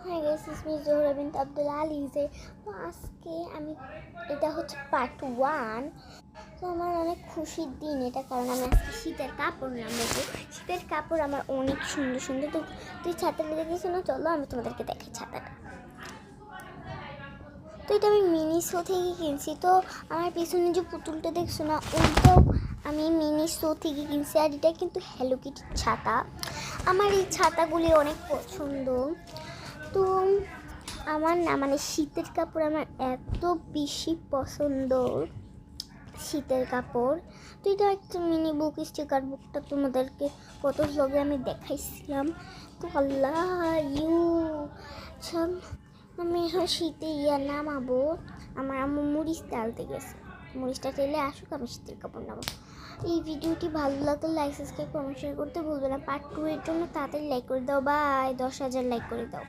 High guys, it's me Zohra Binte Abdul আলিজে। তো আজকে আমি এটা হচ্ছে পার্ট 1। তো আমার অনেক খুশির দিন এটা, কারণ আমি আজকে শীতের কাপড় নামাবো। শীতের কাপড় আমার অনেক সুন্দর সুন্দর। তো তুই ছাতাটা দেখেছো না? চলো আমি তোমাদেরকে দেখাই ছাতাটা। তো এটা আমি মিনিসো থেকে কিনছি। তো আমার পিছনে যে পুতুলটা দেখছো না, ওইটাও আমি মিনিসো থেকে কিনছি। আর এটা কিন্তু হ্যালো কিটির ছাতা। আমার এই ছাতাগুলি অনেক পছন্দ। তো আমার না মানে শীতের কাপড় আমার এত বেশি পছন্দ, শীতের কাপড়। তো এটা একটা মিনি বুক, স্টিকার বুকটা তোমাদেরকে কত ভ্লগে আমি দেখাইছিলাম। তো আল্লাহ সব আমি এখন শীতে নামাবো। আমার আম্মু মরিচ ডালতে গেছে, মরিচটা টেলে আসুক, আমি শীতের কাপড় নামাবো। এই ভিডিওটি ভালো লাগলে লাইক, সাবস্ক্রাইব, কমেন্ট, শেয়ার করতে ভুলবে না। পার্ট 2 এর জন্য তাড়াতাড়ি লাইক করে দাও। বাই, 10,000 লাইক করে দাও।